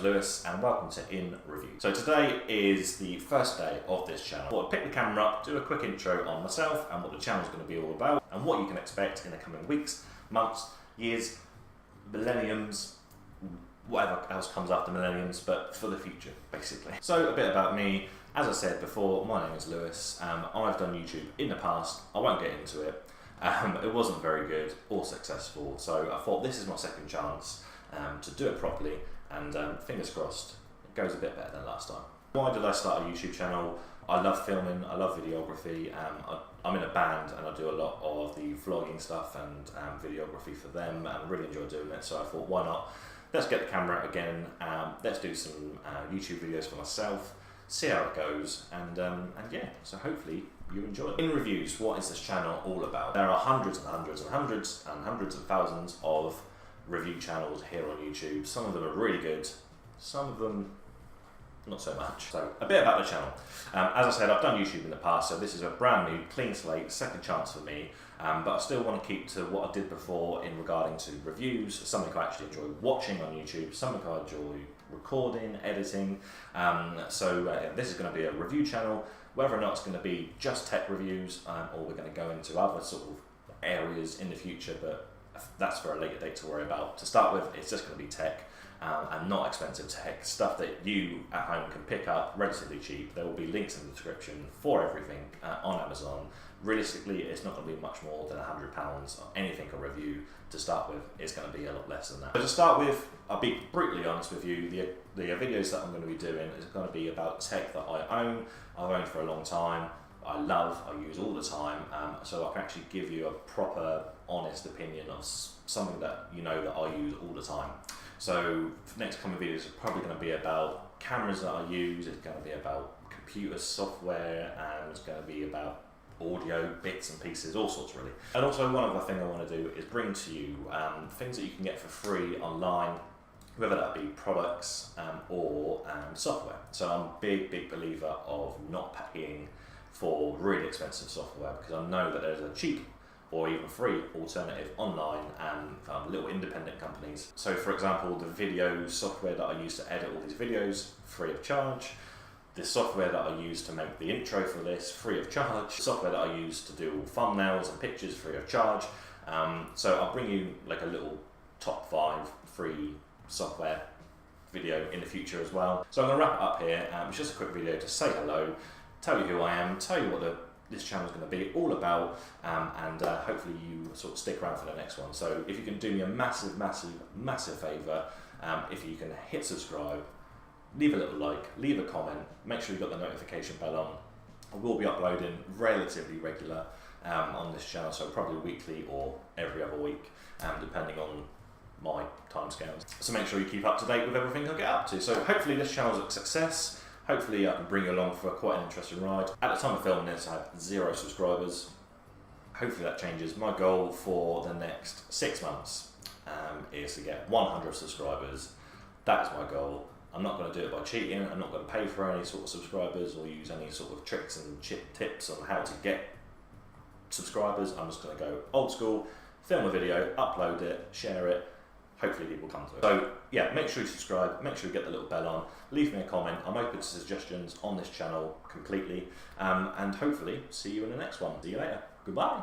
Lewis and welcome to In Review. So today is the first day of this channel. I thought I'd pick the camera up, do a quick intro on myself and what the channel is going to be all about and what you can expect in the coming weeks, months, years, millenniums, whatever else comes after millenniums, but for the future, basically. So a bit about me. As I said before, my name is Lewis. I've done YouTube in the past. I won't get into it. It wasn't very good or successful, so I thought this is my second chance to do it properly, and fingers crossed it goes a bit better than last time. Why did I start a YouTube channel? I love filming, I love videography. I'm in a band and I do a lot of the vlogging stuff and videography for them, and I really enjoy doing it, so I thought, why not? Let's get the camera again, let's do some YouTube videos for myself, see how it goes, and yeah, so hopefully you enjoy it. In reviews, what is this channel all about? There are hundreds and hundreds and hundreds and hundreds of thousands of review channels here on YouTube. Some of them are really good, some of them not so much. So a bit about the channel. As I said, I've done YouTube in the past, so this is a brand new, clean slate, second chance for me. But I still want to keep to what I did before in regarding to reviews, something I actually enjoy watching on YouTube, something I enjoy recording, editing. This is going to be a review channel, whether or not it's going to be just tech reviews or we're going to go into other sort of areas in the future, but that's for a later date to worry about. To start with, it's just going to be tech and not expensive tech, stuff that you at home can pick up relatively cheap. There will be links in the description for everything on Amazon. Realistically, it's not going to be much more than £100 on anything I review. To start with, it's going to be a lot less than that. But to start with, I'll be brutally honest with you, the videos that I'm going to be doing is going to be about tech that I own, I've owned for a long time, I love, I use all the time, so I can actually give you a proper, honest opinion of something that you know that I use all the time. So next coming videos are probably going to be about cameras that I use, it's going to be about computer software, and it's going to be about audio, bits and pieces, all sorts really. And also one other thing I want to do is bring to you things that you can get for free online, whether that be products or software. So I'm a big believer of not paying for really expensive software, because I know that there's a cheap or even free alternative online and little independent companies. So for example, the video software that I use to edit all these videos, free of charge. The software that I use to make the intro for this, free of charge. The software that I use to do thumbnails and pictures, free of charge. So I'll bring you like a little top 5 free software video in the future as well. So I'm going to wrap it up here. It's just a quick video to say hello, tell you who I am, tell you what this channel is going to be all about, and hopefully you sort of stick around for the next one. So if you can do me a massive favour, if you can hit subscribe, leave a little like, leave a comment, make sure you've got the notification bell on. I will be uploading relatively regular on this channel, so probably weekly or every other week, depending on my timescales. So make sure you keep up to date with everything I get up to. So hopefully this channel is a success. Hopefully I can bring you along for quite an interesting ride. At the time of filming this, I have 0 subscribers. Hopefully that changes. My goal for the next 6 months is to get 100 subscribers. That is my goal. I'm not going to do it by cheating. I'm not going to pay for any sort of subscribers or use any sort of tricks and tips on how to get subscribers. I'm just going to go old school, film a video, upload it, share it. Hopefully people come to it. So yeah, make sure you subscribe, make sure you get the little bell on, leave me a comment. I'm open to suggestions on this channel completely, and hopefully see you in the next one. See you later. Goodbye.